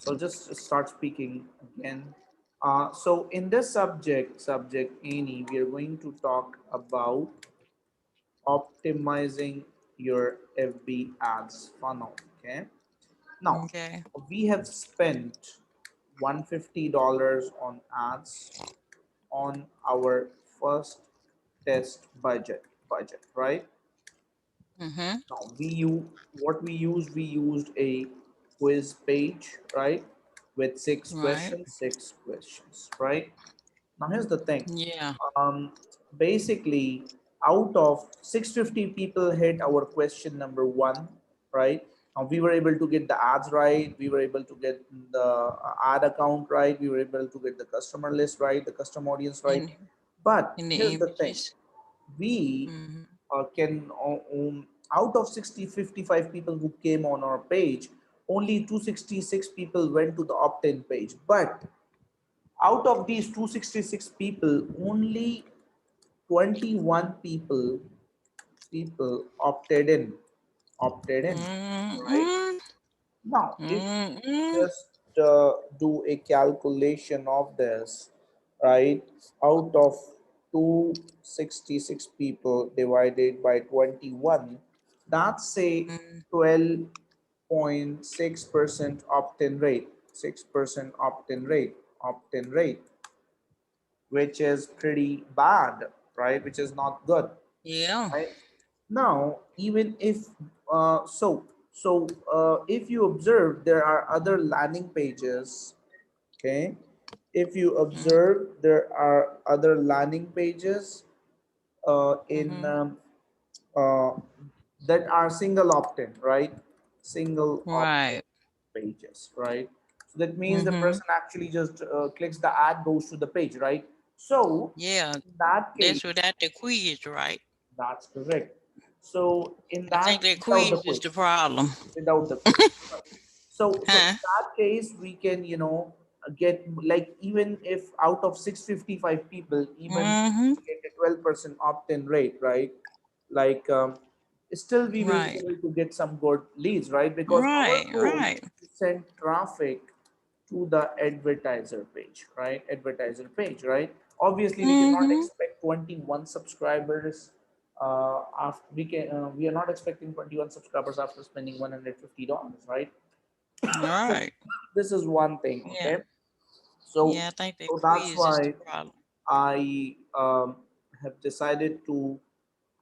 So just start speaking again. So in this subject Annie, we are going to talk about optimizing your FB ads funnel. Okay. Now Okay. we have spent $150 on ads on our first test budget, right? Mm-hmm. Now we used a quiz page, right? With Right. six questions, right? Now here's the thing. Yeah. Um, Basically, out of 650 people hit our question number one, right? We were able to get the ads right. We were able to get the ad account right. We were able to get the customer list right, the custom audience right. In But in the here's the thing: images. we Mm-hmm. can out of 55 people who came on our page, only 266 people went to the opt-in page. But out of these 266 people, only 21 people opted in, right? Mm-hmm. Now if Mm-hmm. just do a calculation of this, right? Out of 266 people divided by 21, that's a 12.6% opt-in rate. 6% opt-in rate, which is pretty bad, right? Which is not good, Yeah. right? Now, even if if you observe, there are other landing pages. Okay, if you observe, there are other landing pages in Mm-hmm. uh, that are single opt-in, right? Single opt-in Right. pages, right? So that means the Mm-hmm. person actually just clicks the ad, goes to the page, right? So Yeah. in that case, That's without the quiz, right? that's correct. So in I think that, that without the quiz is quiz, the problem. without the quiz. Right. So in Huh? that case, we can, get, like, even if out of 655 people, even Mm-hmm. get a 12% opt-in rate, right? Like, still we will be Right. able to get some good leads, right? Because our Right. goal Right. is to send traffic to the advertiser page, right? Advertiser page, right? Obviously, we cannot Mm-hmm. expect 21 subscribers. After we are not expecting 21 subscribers after spending $150, right? Right. This is one thing, Yeah. okay? So, Yeah, I think that so that's quiz is the why problem. I have decided to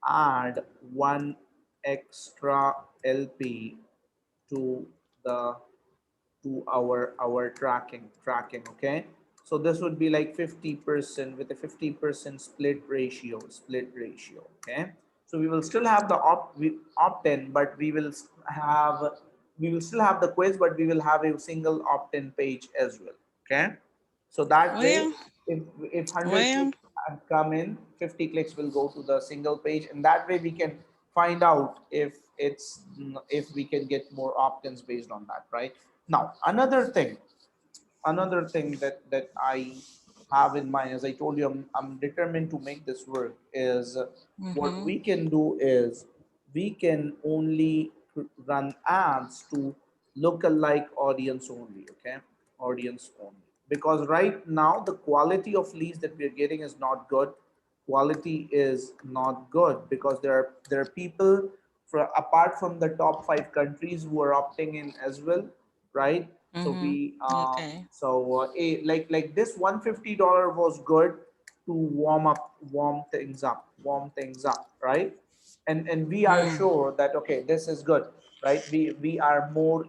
add one extra LP to the our tracking, okay? So this would be like 50% with a 50% split ratio, okay? So we will still have the opt-in, but we will still have the quiz, but we will have a single opt-in page as well, okay? So that way, Well, if 100 well, clicks have come in, 50 clicks will go to the single page, and that way we can find out if we can get more opt-ins based on that, right? Now, another thing that I have in mind, as I told you, I'm determined to make this work, is what mm-hmm. we can do is we can only run ads to look-alike audience only, okay? Audience only. Because right now, the quality of leads that we're getting is not good. Quality is not good because there are people apart from the top 5 countries who are opting in as well, right? So Mm-hmm. we Okay. like this $150 was good to warm things up, right? And we are Mm. sure that okay, this is good, right? We are more,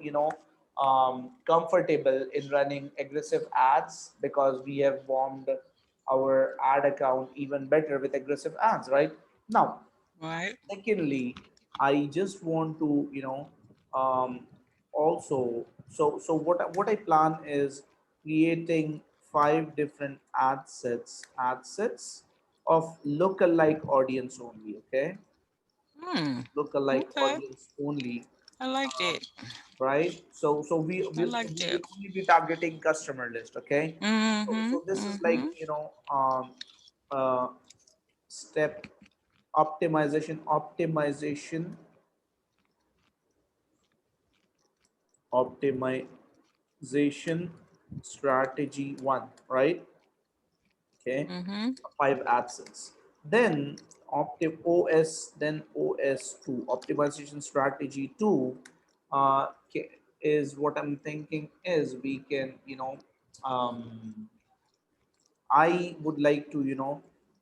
comfortable in running aggressive ads because we have warmed our ad account even better with aggressive ads, right? Now, Right. secondly, I just want to, um, also, so what I plan is creating 5 different ad sets of lookalike audience only, okay? Hmm. Lookalike Okay. audience only, I like uh, that. right? So I like we that. will only be targeting customer list, okay? Mm-hmm. So this is like, Mm-hmm. uh, step optimization optimization strategy one, right? Okay, Mm-hmm. 5 ad sets. Then then OS2, optimization strategy two, is what I'm thinking is we can, I would like to,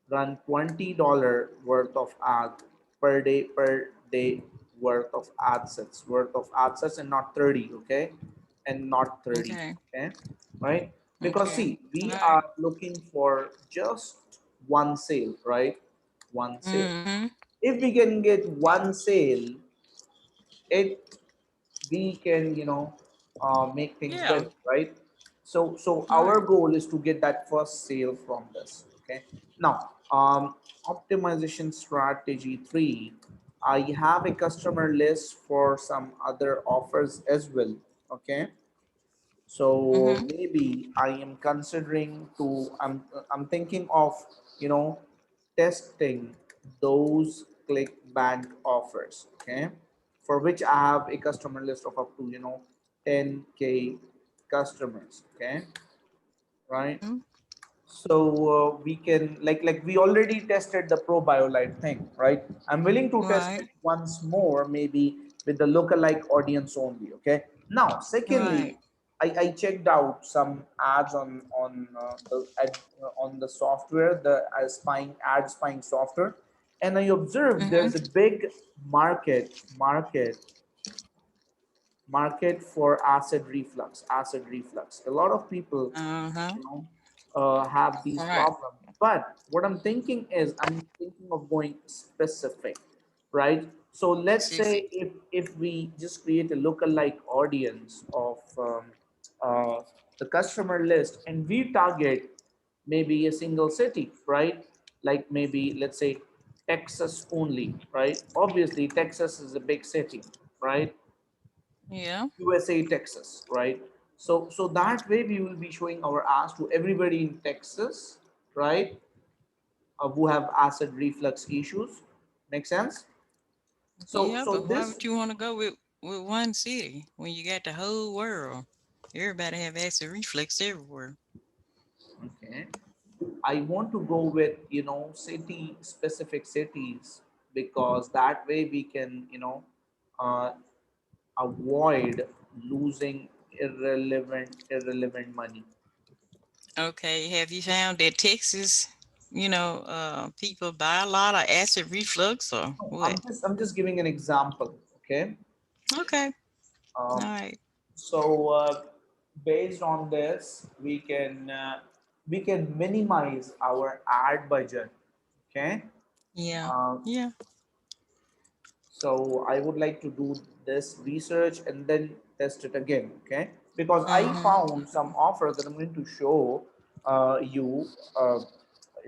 run $20 worth of ad per day worth of ad sets, and not 30, okay? And not 30, Okay. okay? Right? Because Okay. see, we Right. are looking for just one sale, right? One sale. Mm-hmm. If we can get one sale, it we can, make things Yeah. better, right? So our Right. goal is to get that first sale from this, okay? Now, optimization strategy three, I have a customer list for some other offers as well, okay? So Mm-hmm. maybe I am considering to, I'm thinking of, you know testing those click bank offers, okay, for which I have a customer list of up to, 10K customers, okay, right? Mm-hmm. So we can, like we already tested the ProBioLite thing, right? I'm willing to test Right. it once more, maybe with the lookalike audience only, okay? Now secondly, Right. I checked out some ads on the software, the ad spying software, and I observed there's a Mm-hmm. big market for acid reflux. A lot of people, Uh-huh. you know have these Right. problems, but what I'm thinking is I'm thinking of going specific, right? So let's Pacific. say if we just create a lookalike audience of, uh, the customer list, and we target maybe a single city, right? Like maybe let's say Texas only, right? Obviously Texas is a big city, right? Yeah. USA, Texas, right? So that way we will be showing our ads to everybody in Texas, right? Who have acid reflux issues. Make sense? So Yeah, so but why this would you want to go with one city when you got the whole world? Everybody have acid reflux everywhere. okay. I want to go with, city specific cities, because that way we can, uh, avoid losing irrelevant money. Okay, have you found that Texas, people buy a lot of acid reflux or No, what? I'm just giving an example, okay? Okay, all Um, right. So based on this, we can minimize our ad budget. Okay. Yeah, Uh, yeah. so I would like to do this research and then test it again. Okay. Because I Mm-hmm. found some offers that I'm going to show you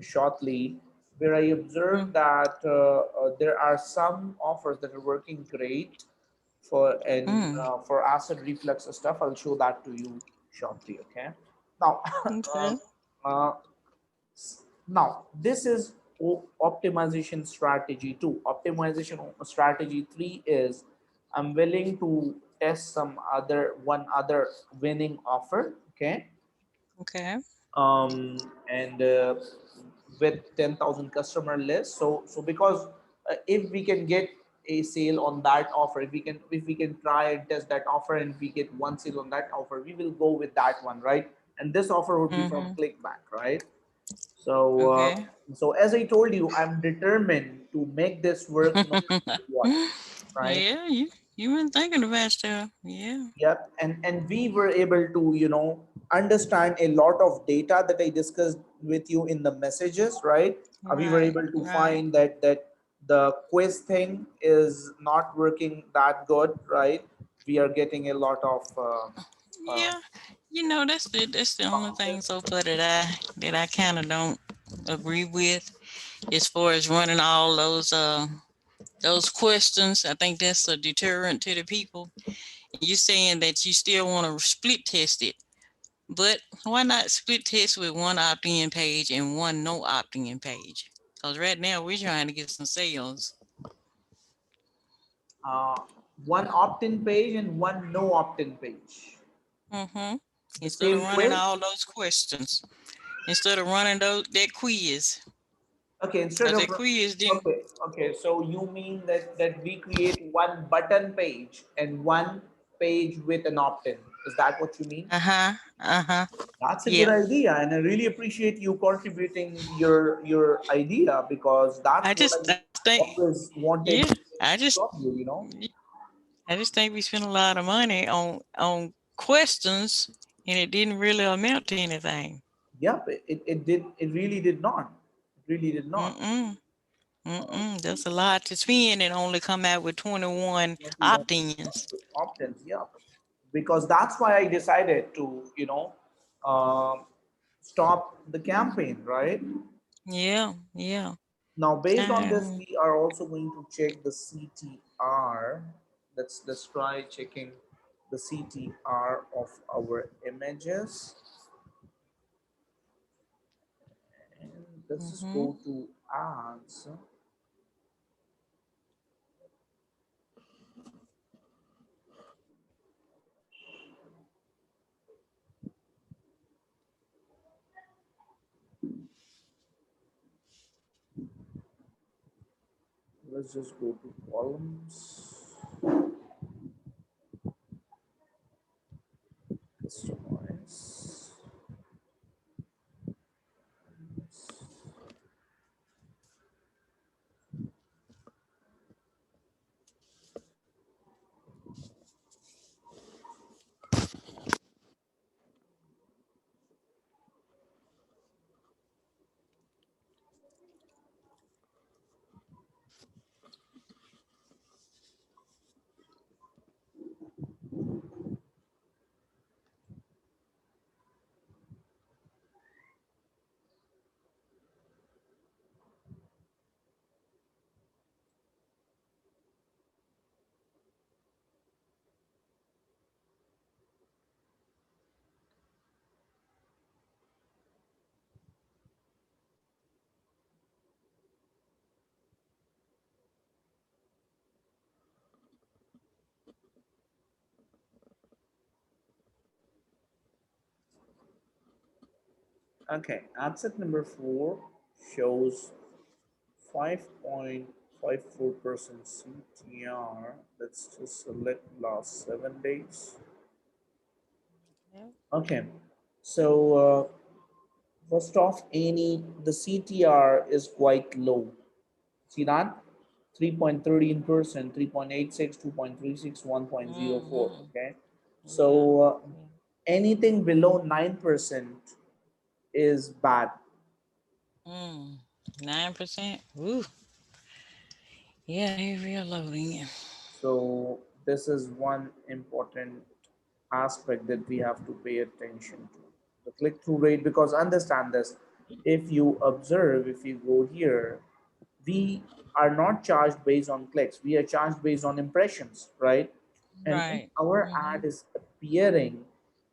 shortly, where I observed that there are some offers that are working great Mm-hmm. for acid reflux stuff. I'll show that to you shortly. Okay. Now, Okay. uh, now this is optimization strategy two. Optimization strategy three is I'm willing to test one other winning offer. Okay. Okay. And with 10,000 customer list. So because if we can get a sale on that offer, if we can try and test that offer, and if we get one sale on that offer, we will go with that one, right? And this offer would be from Mm-hmm. Clickbank, right? So Okay. so as I told you, I'm determined to make this work no matter what, right? Yeah, you been thinking about stuff. Yeah. Yep, and we were able to, understand a lot of data that I discussed with you in the messages, right? We were Right. able to Right. find that the quiz thing is not working that good, right? We are getting a lot of Yeah. That's the only thing bounces. so far that I kind of don't agree with as far as running all those questions. I think that's a deterrent to the people. And you're saying that you still want to split test it, but why not split test with one opt-in page and one no opt-in page? Because right now we're trying to get some sales. uh, one opt-in page and one no opt-in page. Mm-hmm. The Instead of same running way? all those questions, instead of running that quiz, Okay, instead because of, that quiz didn't. okay, so you mean that we create one button page and one page with an opt-in. Is that what you mean? Uh-huh. Uh-huh. That's a good Yeah. idea, and I really appreciate you contributing your idea because that's I what just I I think always yeah. wanted I just from you. You know. I just think we spent a lot of money on questions and it didn't really amount to anything. Yep, it did. It really did not. It really did not. Mm-mm. Uh, Mm-mm. That's a lot to spend and only come out with 21 21 opt-ins. opt-ins. Yeah, because that's why I decided to, um, stop the campaign, right? Yeah, yeah. Now, based on this, Um, we are also going to check the CTR. Let's try checking the CTR of our images, and let's just mm-hmm. go to ads. Let's just go to columns, customize. Okay, ad set number 4 shows 5.54% CTR. Let's just select last 7 days. Yeah. Okay, so first off, any the CTR is quite low. See that? 3.13%, 3.86, 2.36, 1.04. Mm-hmm. Okay, so Yeah. Yeah. anything below 9% is bad. Mm. 9%. Ooh. Yeah, they real loading. So this is one important aspect that we have to pay attention to. The click-through rate, because understand this, if you observe, if you go here, we are not charged based on clicks. We are charged based on impressions, right? And if Right. our Mm-hmm. ad is appearing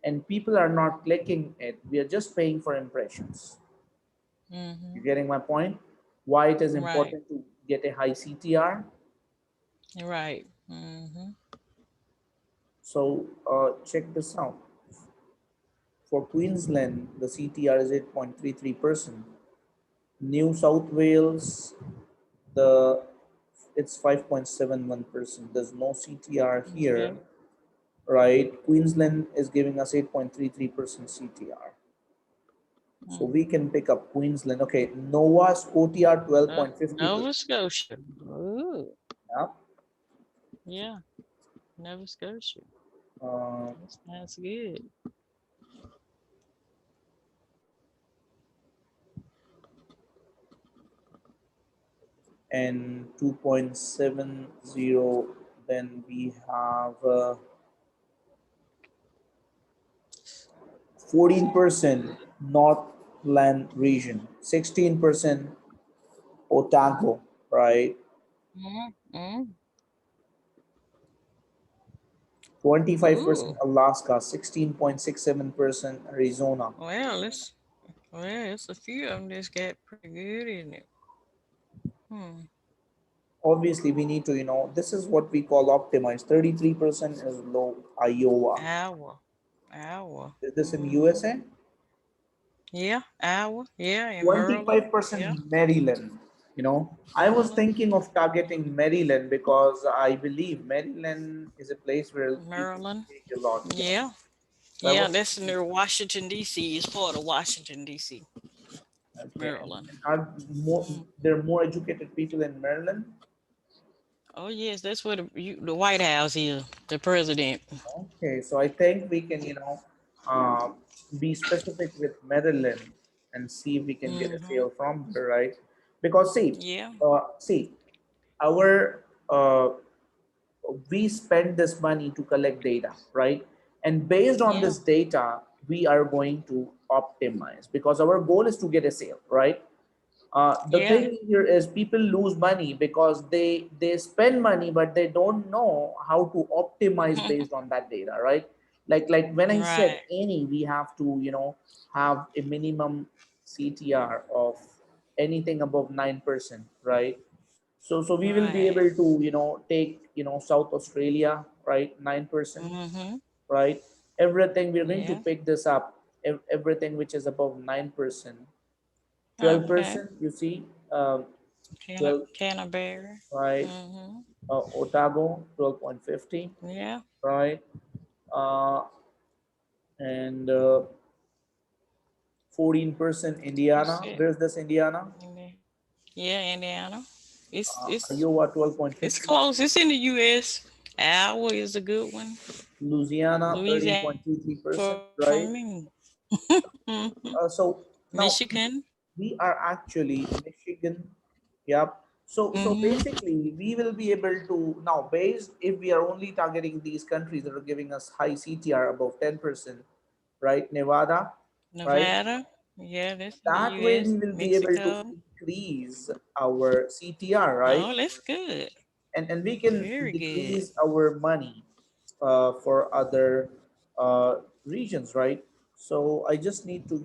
and people are not clicking it, we are just paying for impressions. You Mm-hmm. getting my point? Why it is Right. important to get a high CTR? Right. Mm-hmm. So check this out. For Queensland, the CTR is 8.33%. New South Wales, the it's 5.71%. There's no CTR here, Okay. right? Queensland is giving us 8.33% CTR. So we Mm-hmm. can pick up Queensland. Okay, Nova Scotia Nova 12.50%. Scotia. Ooh. Yeah. Yeah. Nova Scotia. Uh, That's good. and 2.70, then we have 14% Northland region, 16% Otago, right? Mm-hmm. 25% Ooh. Alaska, 16.67% Arizona. Well, it's a few of them that's got pretty good, isn't it? Hmm. Obviously, we need to, this is what we call optimized. 33% is low, Iowa. Iowa. Hour. Is this in USA? Yeah, hour. Yeah, in Maryland. Yeah, 25% Maryland. I was Maryland. thinking of targeting Maryland because I believe Maryland is a place where people Maryland. pay a lot. Yeah. Yeah. So I Yeah, was that's thinking, near Washington D.C. It's part of Washington D.C. okay, Maryland. and are more Mm. there are more educated people in Maryland? Oh yes, that's where the White House is. The president. Okay, so I think we can, uh, be specific with Maryland and see if we can get a Mm-hmm. sale from there, right? Because Yeah. see, our we spend this money to collect data, right? And based on Yeah. this data, we are going to optimize because our goal is to get a sale, right? The Yeah. thing here is people lose money because they spend money but they don't know how to optimize based on that data, right? Like when I said Right. any, we have to have a minimum CTR of anything above 9%, right? So we will be Right. able to take South Australia, right? 9%, Mm-hmm. right? Everything we're going to Yeah. pick this up, everything which is above 9%, Okay. 12%, you see, 12, Canterbury. right? Mm-hmm. Otago 12.50, Yeah. right? uh, and 14% That's Indiana. it. Where's this Indiana? Indi- Yeah, Indiana. It's it's Iowa it's 12.50, close. It's in the U.S. Iowa is a good one. Louisiana Louisiana 13.23%, for right? me. Hmm. So now Michigan. we are actually Michigan. Yep. So Hmm. basically we will be able to now, based if we are only targeting these countries that are giving us high CTR above 10%, right? Nevada, right? Nevada. Yeah, that's in the That way U.S. we will be able to Mexico. increase our CTR, right? Oh, that's good. And we can Very good. decrease our money for other regions, right? So I just need to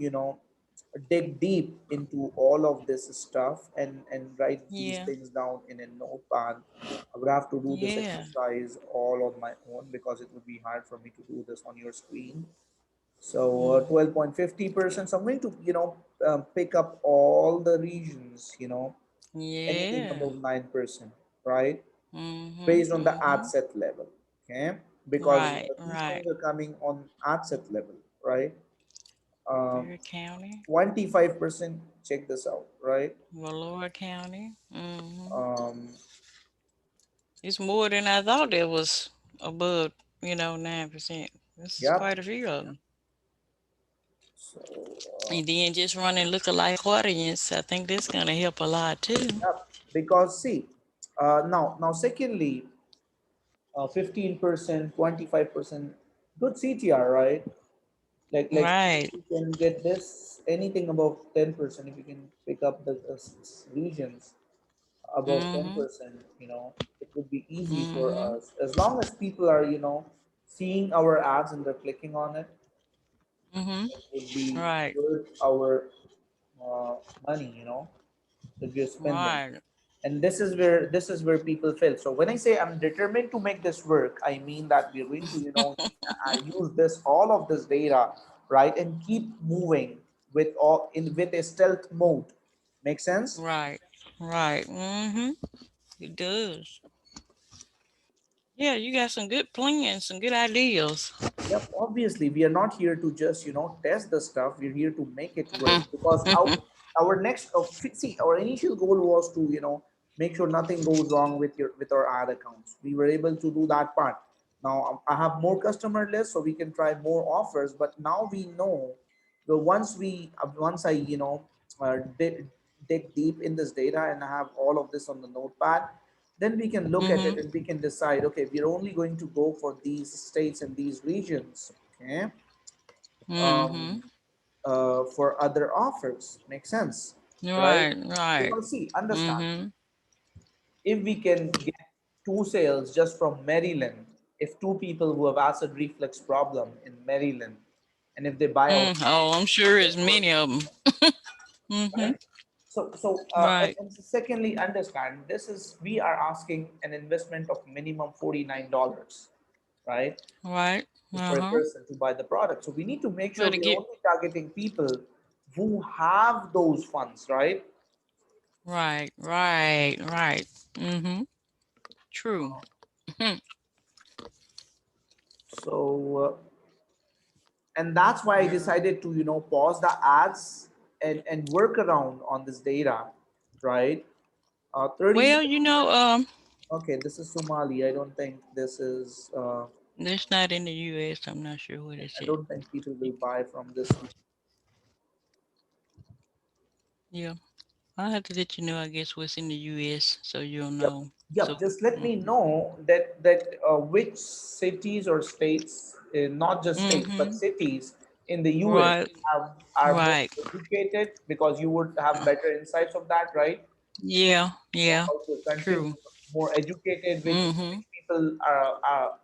dig deep into all of this stuff and write these Yeah. things down in a notepad. I would have to do this Yeah. exercise all on my own because it would be hard for me to do this on your screen. So Hmm. 12.50%. So I'm going to pick up all the regions, anything Yeah. above 9%, right? Hmm. Based on the ad Hmm. set level, okay? Because Right. these Right. things are coming on ad set level, right? um, Bear County. 25%, check this out, right? Valora County. Hmm. um, It's more than I thought it was above, 9%. This is yep. quite a few of them. So And then just running lookalike audience, I think that's gonna help a lot too. yep, because see, now secondly, 15%, 25%, good CTR, right? Like if Right. you can get this anything above 10%, if you can pick up the regions above Mm-hmm. 10%, it would be easy for Mm-hmm. us as long as people are seeing our ads and they're clicking on it. Mm-hmm. It would be Right. worth our money, that we are spending. Right. And this is where people fail. So when I say I'm determined to make this work, I mean that we're going to use this all of this data, right, and keep moving with a stealth mode. Make sense? Right. Right. Mm-hmm. It does. Yeah, you got some good plans, some good ideas. Yep, obviously we are not here to just test the stuff. We're here to make it work because our next see, our initial goal was to make sure nothing goes wrong with our ad accounts. We were able to do that part. Now I have more customer lists, so we can try more offers. But now we know the once I dig deep in this data and I have all of this on the notepad, then we can look at it Mm-hmm. and we can decide, okay, we're only going to go for these states and these regions, okay? Mm-hmm. um, for other offers. Make sense, right? Right. Right. Because see, understand, Mm-hmm. if we can get two sales just from Maryland, if two people who have acid reflux problem in Maryland, and if they buy our Mm. Oh, I'm sure it's product, many of them. Mm-hmm. right? Right. And secondly, understand this is we are asking an investment of minimum $49, right? Right. for a Uh-huh. person to buy the product. So we need to make sure Better we're get only targeting people who have those funds, right? right, right, right. Mm-hmm. True. Mhm. So and that's why I decided to pause the ads and work around on this data, right? 30. Well, Okay, this is Somali. I don't think this is. that's not in the US. I'm not sure what it's I at. don't think people will buy from this. Yeah. I'll have to let you know, I guess, what's in the US so you'll Yep. know. Yep. So, Just let me know that which cities or states, not just states, but mm-hmm. cities in the US Right, are more right. educated, because you would have better insights of that, right? Yeah, yeah. About your country, True. more educated, which Mm-hmm. people are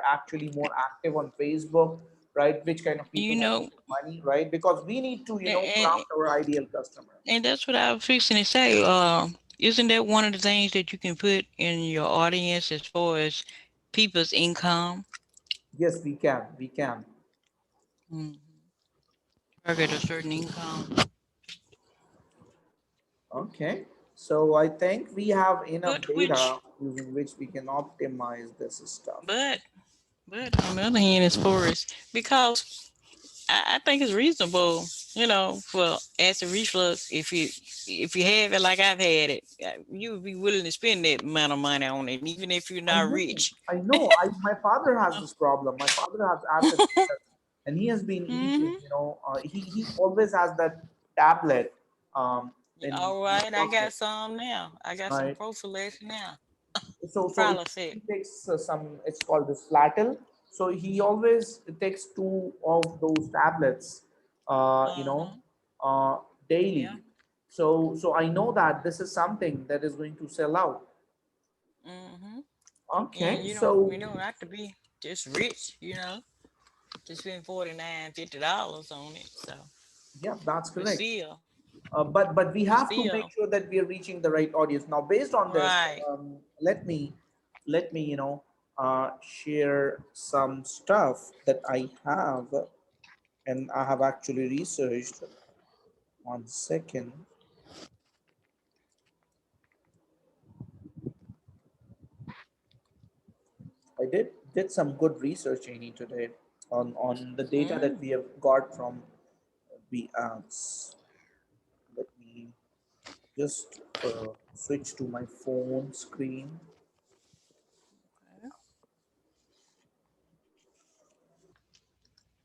actually more active on Facebook, right? Which kind of You people are know, making money, right? Because we need to and, craft our ideal customer. and that's what I was fixing to say. Isn't that one of the things that you can put in your audience as far as people's income? Yes, we can. Mm. Target a certain income. Okay, so I think we have enough But which, data using which we can optimize this stuff. but, but on the other hand, as far as because I think it's reasonable, for acid reflux. If you have it like I've had it, you would be willing to spend that amount of money on it, even if you're I not know, rich. I know. My father has this problem. My father has acid reflux, and he has been eating. Hmm. He always has that tablet All in his right, I got pocket, some now. I got some right? prophylaxis now. So Prilosec. he takes some. It's called this Flatel. So he always takes two of those tablets, Uh huh. uh, Yeah. daily. So I know that this is something that is going to sell out. Hmm. And Okay, you so don't have to be just rich, to spend $49, $50 on it. So, yeah, that's but correct. still, But we but have to make still, sure that we are reaching the right audience. Now, based on this, right. let me share some stuff that I have, and I have actually researched. 1 second. I did some good research, Amy, today on the data that Mm. we have got from the ads. Let me just switch to my phone screen.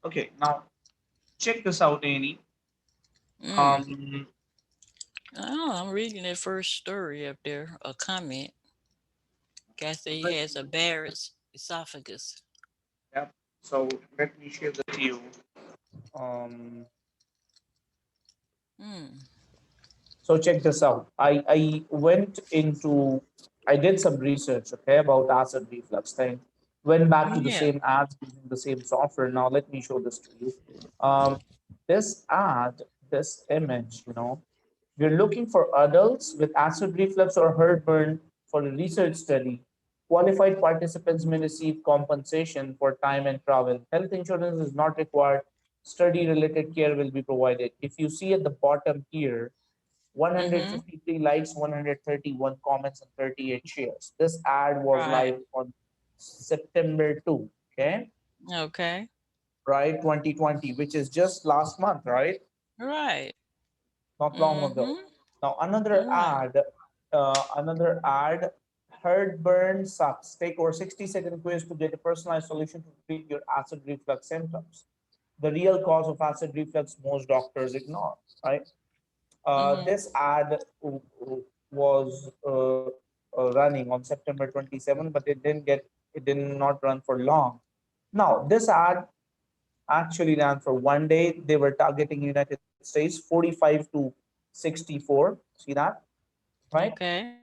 Okay, now check this out, Amy. Mm. Um, Oh, I'm reading that first story up there, a comment. Guy said he let, has a Barrett's esophagus. yeah. So let me share that to you. Um, Mm. so check this out. I did some research, okay, about acid reflux thing. Went back to the Yeah. same ads using the same software. Now let me show this to you. This ad, this image, we're looking for adults with acid reflux or heartburn for a research study. Qualified participants may receive compensation for time and travel. Health insurance is not required. Study related care will be provided. If you see at the bottom here, Mm-hmm. 153 likes, 131 comments, and 38 shares. This ad was Right. live on September 2, okay, Okay. right, 2020, which is just last month, right? Right. Not long ago. Mm-hmm. Now Right. another ad. Heartburn sucks. Take over 60-second quiz to get a personalized solution to treat your acid reflux symptoms. The real cause of acid reflux most doctors ignore, right? Mm-hmm. This ad was running on September 27, but it did not run for long. Now, this ad actually ran for 1 day. They were targeting United States 45 to 64. See that? Right? Okay.